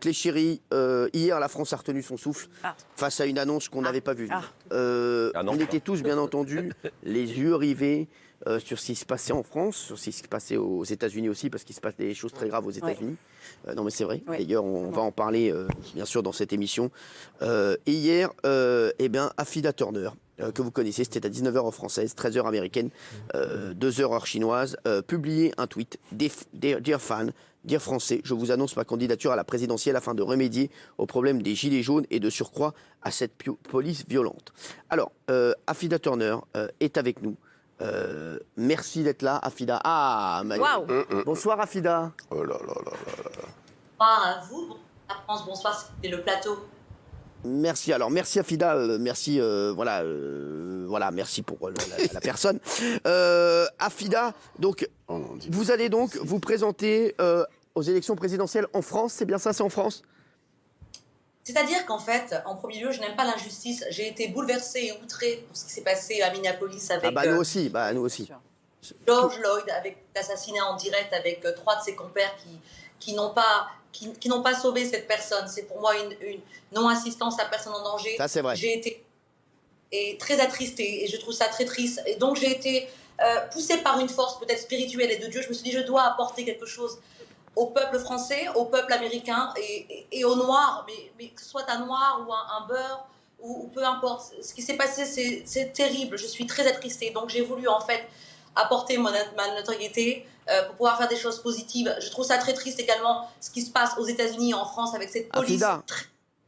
Les chéris, hier, la France a retenu son souffle face à une annonce qu'on n'avait pas vue. On était tous, bien entendu, les yeux rivés sur ce qui se passait en France, sur ce qui se passait aux États-Unis aussi, parce qu'il se passe des choses très graves aux États-Unis. Non, mais c'est vrai. D'ailleurs, on va en parler, bien sûr, dans cette émission. Et hier, Afida Turner, que vous connaissez, c'était à 19h heure française, 13h américaine, 2h heure chinoise, publié un tweet. Dear fan, dear français, je vous annonce ma candidature à la présidentielle afin de remédier au problème des gilets jaunes et de surcroît à cette police violente. Alors, Afida Turner est avec nous. Merci d'être là, Afida. Ah, bonsoir, Afida. Oh là là là là là. Bonsoir à vous, bonsoir à France, bonsoir, c'est le plateau. Merci. Alors, merci Afida. Merci. Merci pour la personne. Afida. Donc, vous allez donc vous présenter aux élections présidentielles en France. C'est bien ça, c'est en France? C'est-à-dire qu'en fait, en premier lieu, je n'aime pas l'injustice. J'ai été bouleversée et outrée pour ce qui s'est passé à Minneapolis avec nous aussi. Nous aussi. George Floyd, avec assassiné en direct avec 3 de ses compères qui n'ont pas sauvé cette personne. C'est pour moi une non-assistance à personne en danger. Ça, c'est vrai. J'ai été très attristée et je trouve ça très triste. Et donc, j'ai été poussée par une force peut-être spirituelle et de Dieu. Je me suis dit, je dois apporter quelque chose au peuple français, au peuple américain et aux Noirs, mais que ce soit un Noir ou un Beurre ou peu importe. Ce qui s'est passé, c'est terrible. Je suis très attristée. Donc, j'ai voulu en fait apporter ma notoriété pour pouvoir faire des choses positives. Je trouve ça très triste également ce qui se passe aux États-Unis et en France avec cette police.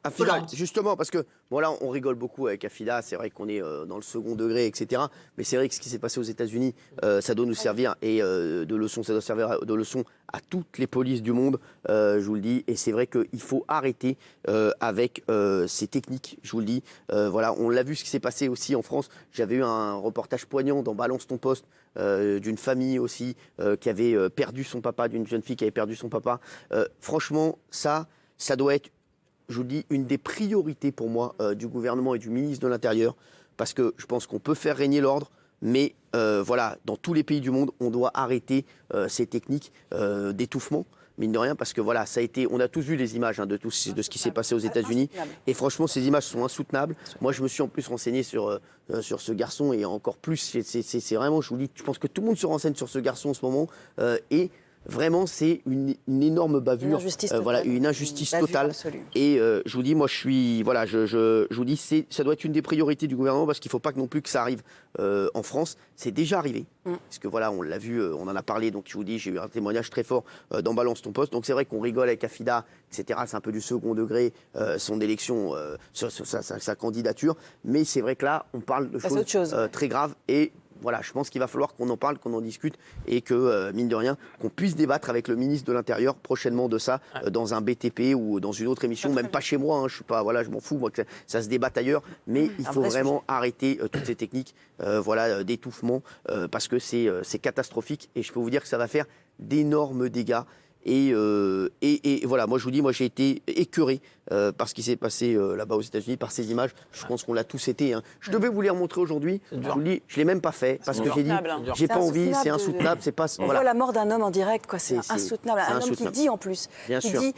Afida, justement, parce que là, on rigole beaucoup avec Afida, c'est vrai qu'on est dans le second degré, etc. Mais c'est vrai que ce qui s'est passé aux États-Unis, ça doit nous servir de leçon, ça doit servir de leçon à toutes les polices du monde, je vous le dis. Et c'est vrai qu'il faut arrêter avec ces techniques, je vous le dis. On l'a vu ce qui s'est passé aussi en France. J'avais eu un reportage poignant dans Balance ton poste d'une famille aussi qui avait perdu son papa, d'une jeune fille qui avait perdu son papa. Franchement, ça doit être, je vous dis, une des priorités pour moi du gouvernement et du ministre de l'Intérieur, parce que je pense qu'on peut faire régner l'ordre, mais dans tous les pays du monde, on doit arrêter ces techniques d'étouffement, mine de rien, parce que ça a été, on a tous vu les images de ce qui s'est passé aux États-Unis, et franchement, ces images sont insoutenables. Moi, je me suis en plus renseigné sur ce garçon, et encore plus, c'est vraiment, je vous dis, je pense que tout le monde se renseigne sur ce garçon en ce moment, et vraiment, c'est une énorme bavure, une injustice totale. Et je vous dis, moi, je vous dis, ça doit être une des priorités du gouvernement, parce qu'il ne faut pas non plus que ça arrive en France. C'est déjà arrivé, parce que on l'a vu, on en a parlé. Donc je vous dis, j'ai eu un témoignage très fort dans Balance ton poste. Donc c'est vrai qu'on rigole avec Afida, etc. C'est un peu du second degré, son élection, sa candidature. Mais c'est vrai que là, on parle de choses très graves et je pense qu'il va falloir qu'on en parle, qu'on en discute et que, mine de rien, qu'on puisse débattre avec le ministre de l'Intérieur prochainement de ça, dans un BTP ou dans une autre émission, même pas chez moi, je suis pas, je m'en fous, moi, que ça se débatte ailleurs, mais il faut vraiment arrêter toutes ces techniques d'étouffement, parce que c'est catastrophique et je peux vous dire que ça va faire d'énormes dégâts. Et moi je vous dis, j'ai été écœuré par ce qui s'est passé là-bas aux États-Unis, par ces images. Je pense qu'on l'a tous été. Je devais vous les remontrer aujourd'hui. Je vous le dis, je l'ai même pas fait parce que j'ai dit, j'ai pas envie, c'est insoutenable. C'est pas. On voit la mort d'un homme en direct, quoi. C'est insoutenable. Un homme qui dit en plus, qui dit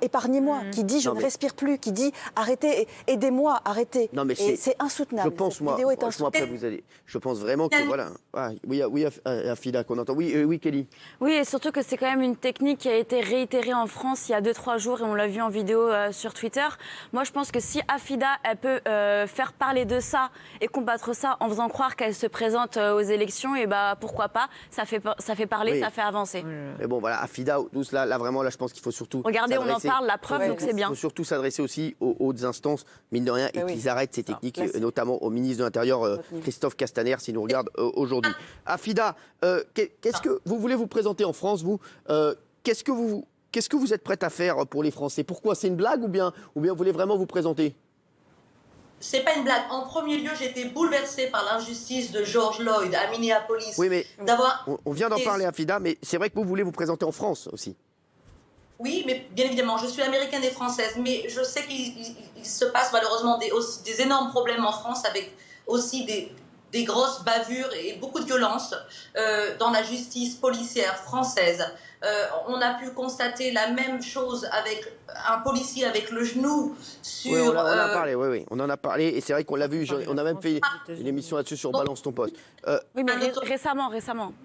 épargnez-moi, qui dit je ne respire plus, qui dit arrêtez, aidez-moi, arrêtez. Non mais c'est insoutenable. Je pense après vous allez. Je pense vraiment que oui, Afida qu'on entend. Oui, Kelly. Oui, et surtout que c'est quand même une technique qui a été réitérée en France il y a 2-3 jours et on l'a vu en vidéo sur Twitter. Moi, je pense que si Afida, elle peut faire parler de ça et combattre ça en faisant croire qu'elle se présente aux élections, et pourquoi pas, ça fait parler, ça fait avancer. Mais bon, Afida, là, vraiment, je pense qu'il faut surtout. Regardez, on en parle, la preuve, donc c'est bien. Il faut surtout s'adresser aussi aux hautes instances, mine de rien, et qu'ils arrêtent ces techniques, notamment au ministre de l'Intérieur, Christophe Castaner, s'il nous regarde aujourd'hui. Afida, qu'est-ce que vous voulez vous présenter en France, vous Qu'est-ce que vous êtes prête à faire pour les Français? Pourquoi? C'est une blague ou bien vous voulez vraiment vous présenter? C'est pas une blague. En premier lieu, j'ai été bouleversée par l'injustice de George Floyd à Minneapolis. Oui, mais on vient d'en parler, Afida, mais c'est vrai que vous voulez vous présenter en France aussi. Oui, mais bien évidemment, je suis américaine et française, mais je sais qu'il se passe malheureusement des énormes problèmes en France avec aussi des grosses bavures et beaucoup de violence dans la justice policière française. On a pu constater la même chose avec un policier avec le genou sur... Oui, on en a parlé, on en a parlé, et c'est vrai qu'on l'a vu, on a même fait une émission là-dessus sur Balance ton poste. Oui, mais récemment.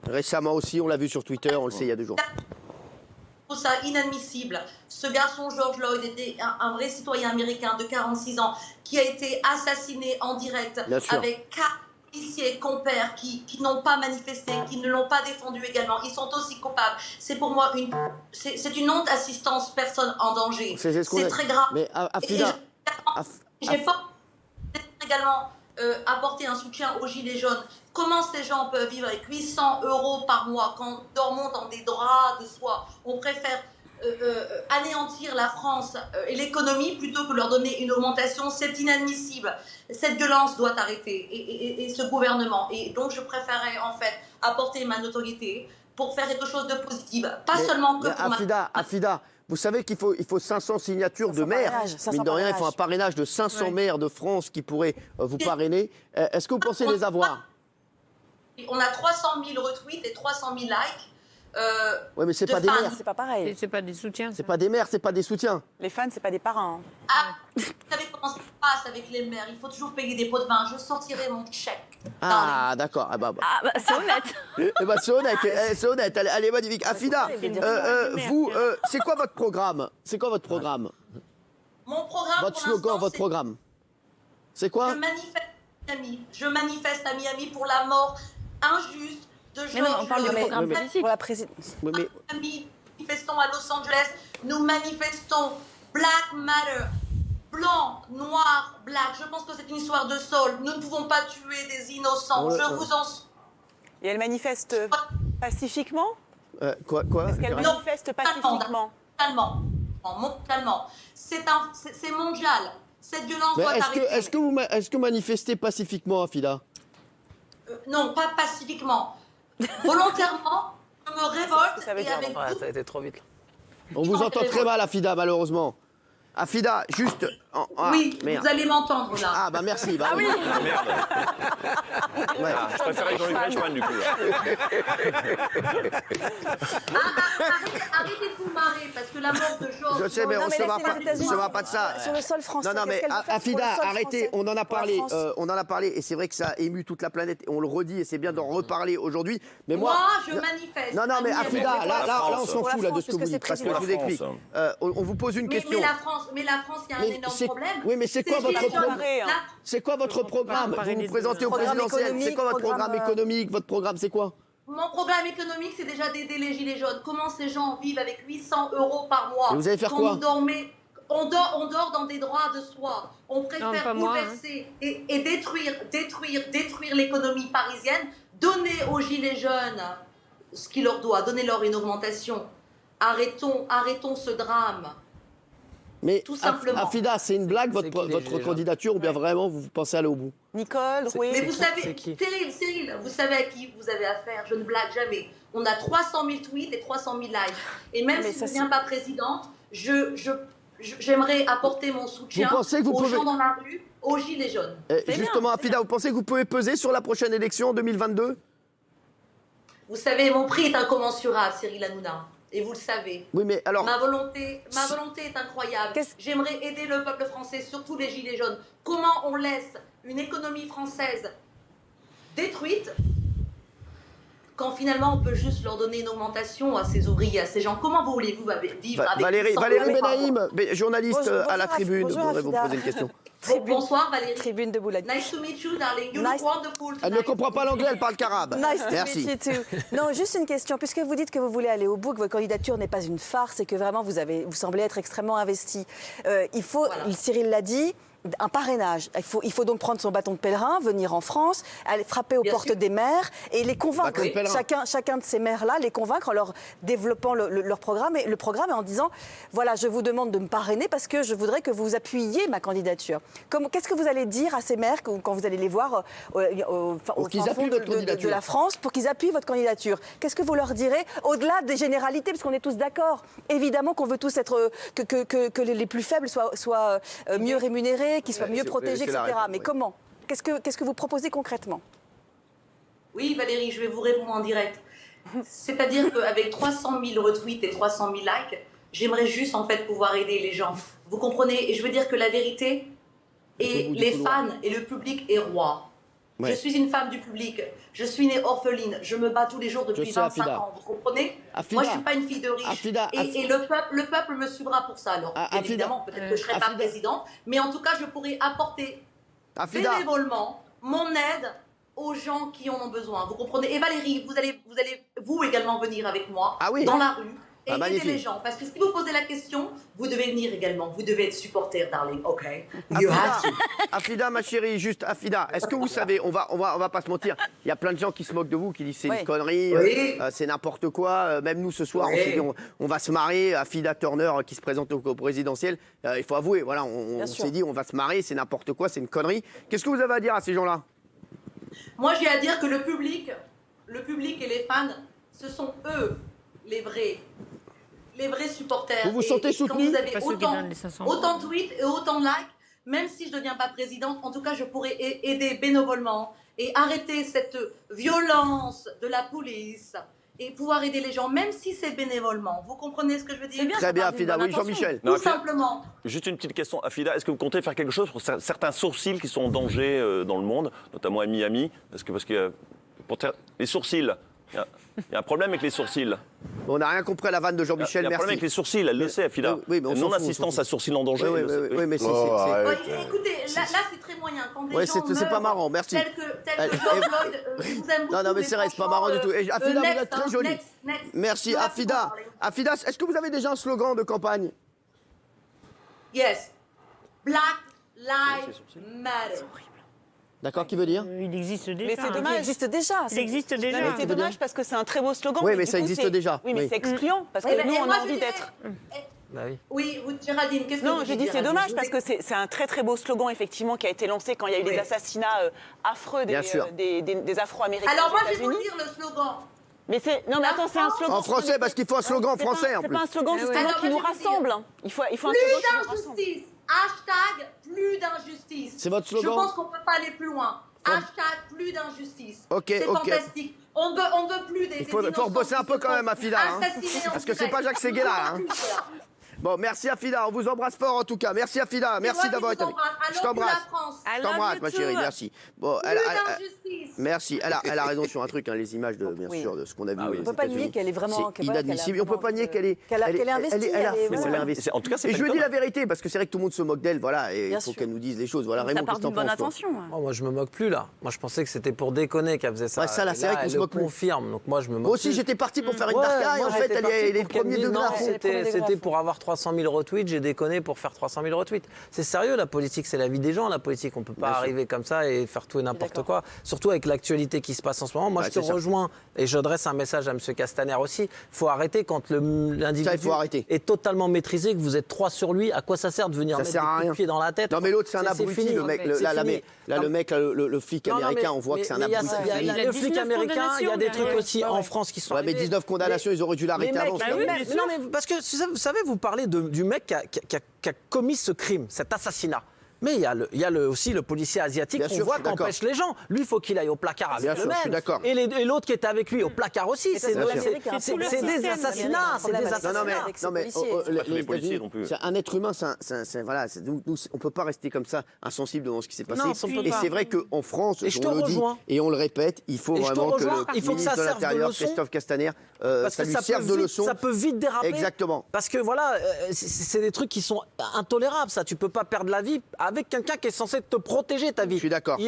Récemment aussi, on l'a vu sur Twitter, on le sait il y a 2 jours. Je trouve ça inadmissible. Ce garçon, George Floyd, était un vrai citoyen américain de 46 ans qui a été assassiné en direct avec 4 policiers compères qui n'ont pas manifesté, qui ne l'ont pas défendu également. Ils sont aussi coupables. C'est pour moi c'est une honte assistance personne en danger. C'est très grave. Mais Afida, j'ai pas également apporter un soutien aux Gilets jaunes. Comment ces gens peuvent vivre avec 800 € par mois quand on dormant dans des draps de soie? On préfère anéantir la France et l'économie plutôt que leur donner une augmentation. C'est inadmissible. Cette violence doit arrêter et ce gouvernement. Et donc je préférais en fait apporter ma notoriété pour faire quelque chose de positif. Seulement que pour Afida, vous savez qu'il faut 500 signatures de maires. Mine de rien, il faut un parrainage de 500 maires de France qui pourraient vous parrainer. Est-ce que vous pensez les avoir? On a 300 000 retweets et 300 000 likes. Oui, mais c'est pas des maires. C'est pas pareil. C'est pas des soutiens. C'est pas des maires, c'est pas des soutiens. Les fans, c'est pas des parrains. Vous savez comment ça se passe avec les maires? Il faut toujours payer des pots de vin. Je sortirai mon chèque. Ah, d'accord. C'est honnête. C'est honnête. Elle est magnifique. Afida, vous, c'est quoi votre programme? Mon programme, votre slogan, votre programme. C'est quoi? Je manifeste à Miami pour la mort injuste de George Floyd. Mais non, on parle du programme politique. Pour la présidence. Manifestons à Los Angeles. Nous manifestons Black Matter. Blanc, noir, black. Je pense que c'est une histoire de sol. Nous ne pouvons pas tuer des innocents. Je vous en... Et elle manifeste pacifiquement? Quoi Est-ce qu'elle manifeste pacifiquement? Mondialement. C'est mondial. Cette violence doit arrêter. Est-ce que vous manifestez pacifiquement, Afida? Non, pas pacifiquement. Volontairement, je me révolte. Ça veut dire, ça a été trop vite. On vous entend très mal, Afida, malheureusement. Afida, juste... oui, merde. Vous allez m'entendre là. Ah, bah merci. Bah, oui. Merde. Je préférais Jean-Luc Reichmann, du coup. Arrêtez de vous marrer, parce que la mort de George... Je sais, mais on ne se va pas de ça. Sur le sol français. Non, mais Afida, arrêtez, on en a parlé, et c'est vrai que ça a ému toute la planète, et on le redit, et c'est bien d'en reparler aujourd'hui. Mais moi, je manifeste. Non, mais Afida, là, on s'en fout là, de ce que vous dites, parce que je vous explique. On vous pose une question. Mais la France, il y a un énorme problème. Oui, mais c'est quoi votre programme? C'est quoi votre programme? Vous vous présentez au présidentiel. C'est quoi votre programme économique? Votre programme, c'est quoi? Mon programme économique, c'est déjà d'aider les Gilets jaunes. Comment ces gens vivent avec 800 € par mois? Et vous allez faire quoi? On dort dans des draps de soie. On préfère bouleverser et détruire l'économie parisienne. Donner aux Gilets jaunes ce qu'il leur doit. Donnez-leur une augmentation. Arrêtons ce drame. Mais tout simplement. Afida, c'est une blague votre candidature ou bien vraiment vous pensez aller au bout? Nicole, oui. Mais vous savez, Cyril, vous savez à qui vous avez affaire. Je ne blague jamais. On a 300 000 tweets et 300 000 likes. Et même si je ne deviens pas présidente, j'aimerais apporter mon soutien aux gens dans la rue, aux Gilets jaunes. Justement, Afida, vous pensez que vous pouvez peser sur la prochaine élection en 2022? Vous savez, mon prix est incommensurable, Cyril Hanouna. Et vous le savez. Oui, mais alors... Ma volonté est incroyable. J'aimerais aider le peuple français, surtout les Gilets jaunes. Comment on laisse une économie française détruite quand finalement on peut juste leur donner une augmentation à ces ouvriers, à ces gens? Comment voulez-vous vivre avec Valérie Benaïm, journaliste à la Tribune, voudrais vous poser une question. Bonsoir Valérie. Tribune de Boulogne. Nice to meet you, darling. You look wonderful. Elle ne comprend pas l'anglais, elle parle qu'arabe. Nice to meet you too. Non, juste une question. Puisque vous dites que vous voulez aller au bout, que votre candidature n'est pas une farce et que vraiment vous semblez être extrêmement investi, il faut, Cyril l'a dit, un parrainage. Il faut donc prendre son bâton de pèlerin, venir en France, aller frapper aux portes des maires et les convaincre. Chacun de ces maires-là, les convaincre en leur développant leur programme et en disant voilà, je vous demande de me parrainer parce que je voudrais que vous appuyiez ma candidature. Qu'est-ce que vous allez dire à ces maires quand vous allez les voir au fin fond de la France pour qu'ils appuient votre candidature? Qu'est-ce que vous leur direz au-delà des généralités, parce qu'on est tous d'accord. Évidemment qu'on veut tous être que les plus faibles soient mieux rémunérés, qu'ils soient mieux protégés, etc. Mais comment? Qu'est-ce que vous proposez concrètement? Oui, Valérie, je vais vous répondre en direct. C'est-à-dire qu'avec 300 000 retweets et 300 000 likes, j'aimerais juste en fait pouvoir aider les gens. Vous comprenez? Et je veux dire que la vérité, et les fans et le public est roi. Ouais. Je suis une femme du public. Je suis née orpheline. Je me bats tous les jours depuis 25 ans. Vous comprenez? Moi, je ne suis pas une fille de riche. Et le peuple me suivra pour ça. Alors, évidemment, peut-être que je ne serai pas présidente, mais en tout cas, je pourrai apporter bénévolement mon aide aux gens qui en ont besoin. Vous comprenez? Et Valérie, vous allez vous également venir avec moi dans la rue. Et aider les gens. Parce que si vous posez la question, vous devez venir également. Vous devez être supporter, darling. OK. You have to. Afida, ma chérie, juste Afida, est-ce que vous savez, on va pas se mentir, il y a plein de gens qui se moquent de vous, qui disent c'est une connerie, c'est n'importe quoi. Même nous, ce soir, on s'est dit, on va se marrer. Afida Turner, qui se présente au présidentiel, il faut avouer, voilà, on s'est dit, on va se marrer, c'est n'importe quoi, c'est une connerie. Qu'est-ce que vous avez à dire à ces gens-là? Moi, j'ai à dire que le public et les fans, ce sont eux les vrais supporters. Vous vous sentez soutenu? Quand vous avez autant de tweets et autant de likes, même si je ne deviens pas présidente, en tout cas, je pourrais aider bénévolement et arrêter cette violence de la police et pouvoir aider les gens, même si c'est bénévolement. Vous comprenez ce que je veux dire? Très bien, Afida. Oui, Jean-Michel. Tout simplement. Juste une petite question, Afida. Est-ce que vous comptez faire quelque chose pour certains sourcils qui sont en danger dans le monde, notamment à Miami? Parce que pour les sourcils, il y a un problème avec les sourcils. On n'a rien compris à la vanne de Jean-Michel, merci. Il y a un problème avec les sourcils, elle le sait, Afida. Non-assistance à sourcils en danger. Oui, mais c'est... Écoutez, là, c'est très moyen. Quand des gens c'est pas marrant, merci. Tel que George Floyd, je vous aime beaucoup. Non, mais c'est vrai, c'est pas marrant du tout. Et Afida, vous êtes très jolie. Merci, Afida. Afida, est-ce que vous avez déjà un slogan de campagne? Yes. Black Lives Matter. D'accord, qui veut dire? Il existe déjà. Mais c'est dommage. Il existe déjà. Il existe déjà. C'est dommage parce que c'est un très beau slogan. Oui, mais ça existe déjà. Oui, mais c'est excluant parce que nous, on a envie d'être. Oui, Géraldine, qu'est-ce que vous Non, je dis c'est dommage parce que c'est un très très beau slogan effectivement qui a été lancé quand il y a eu les assassinats affreux des Afro-Américains. Alors moi, je vais vous dire le slogan. Mais non, mais attends, c'est un slogan en français parce qu'il faut un slogan français en plus. C'est pas un slogan justement qui nous rassemble. Il faut un slogan qui nous rassemble. Hashtag plus d'injustice. C'est votre slogan? Je pense qu'on ne peut pas aller plus loin. Hashtag plus d'injustice. C'est fantastique. On ne veut plus des... Il faut rebosser un peu quand même, Afida. Parce que c'est pas Jacques Séguéla. Bon, merci Afida, on vous embrasse fort en tout cas. Merci Afida, merci d'avoir été avec nous. Je t'embrasse. Je t'embrasse ma chérie, merci. Bon, merci, elle a raison sur un truc, les images bien sûr de ce qu'on a vu. On ne peut pas nier qu'elle est vraiment... C'est inadmissible, on ne peut pas nier qu'elle est investie. En tout cas, et je lui dis la vérité, parce que c'est vrai que tout le monde se moque d'elle, voilà, et il faut qu'elle nous dise les choses. Voilà, ça part d'une bonne intention. Moi je me moque plus là. Moi je pensais que c'était pour déconner qu'elle faisait ça. Ouais, ça là, c'est vrai qu'on se moque plus. Confirme, donc moi je me moque. Moi aussi j'étais parti pour faire une darka et en fait elle est le premier degré à fond. C'était pour avoir 300 000 retweets, j'ai déconné pour faire 300 000 retweets. C'est sérieux, la politique, c'est la vie des gens. La politique, on ne peut pas arriver comme ça et faire tout et n'importe quoi. Surtout avec l'actualité qui se passe en ce moment. Moi, je te rejoins et j'adresse un message à M. Castaner aussi. Il faut arrêter quand l'individu est totalement maîtrisé, que vous êtes 3 sur lui. À quoi ça sert de venir mettre des coups de pied dans la tête? Non, mais l'autre, c'est un abruti, le mec. Le flic américain, on voit que c'est un abruti. Le flic américain, il y a des trucs aussi en France qui sont... Ouais, mais 19 condamnations, ils auraient dû l'arrêter avant. Non, mais parce que, vous savez, vous parlez du mec qui a commis ce crime, cet assassinat. Mais il y a aussi le policier asiatique qu'on voit qui empêche les gens. Lui, il faut qu'il aille au placard avec le même. Et l'autre qui était avec lui au placard aussi. C'est des assassinats. C'est des assassinats. Non, mais les policiers non plus. C'est un être humain, voilà, nous, on ne peut pas rester comme ça, insensible devant ce qui s'est passé. Et c'est vrai qu'en France, on le dit et on le répète, il faut vraiment que le ministre de l'Intérieur, Christophe Castaner, ça lui serve de leçon. Ça peut vite déraper. Exactement. Parce que voilà, c'est des trucs qui sont intolérables, ça. Tu peux pas perdre la vie avec quelqu'un qui est censé te protéger ta vie. Je suis d'accord.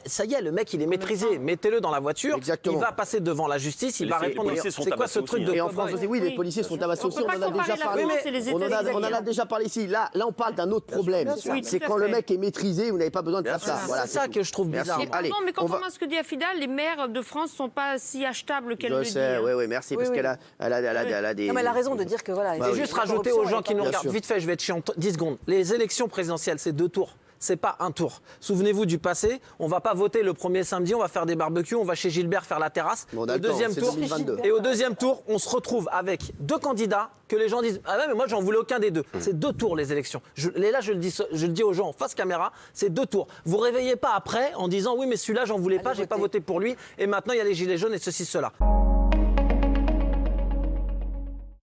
Ça y est, le mec, il est maîtrisé. Mettez-le dans la voiture. Exactement. Il va passer devant la justice. Il va répondre. C'est quoi ce truc de... Et en France aussi, oui, les policiers sont tabassés aussi. On en a déjà parlé. On en a déjà parlé ici. Là, on parle d'un autre problème. C'est quand le mec est maîtrisé, vous n'avez pas besoin de faire ça. C'est ça que je trouve bizarre. Mais quand on voit ce que dit Afida, les maires de France ne sont pas si achetables qu'elle le dit. Je sais, oui, merci, parce qu'elle a des... Non, mais elle a raison de dire que voilà... Juste rajouter aux gens qui nous regardent, vite fait, je vais être chiant, 10 secondes. Les élections présidentielles, c'est 2 tours. c'est pas un tour. Souvenez-vous du passé, on va pas voter le premier samedi, on va faire des barbecues, on va chez Gilbert faire la terrasse. Bon, Au deuxième tour, 2022. et au deuxième tour, on se retrouve avec 2 candidats que les gens disent ah ouais, mais moi j'en voulais aucun des deux. C'est 2 tours les élections. Et là je le dis aux gens en face caméra, c'est 2 tours. Vous réveillez pas après en disant oui mais celui-là j'en voulais pas, j'ai pas voté pour lui et maintenant il y a les gilets jaunes et ceci cela.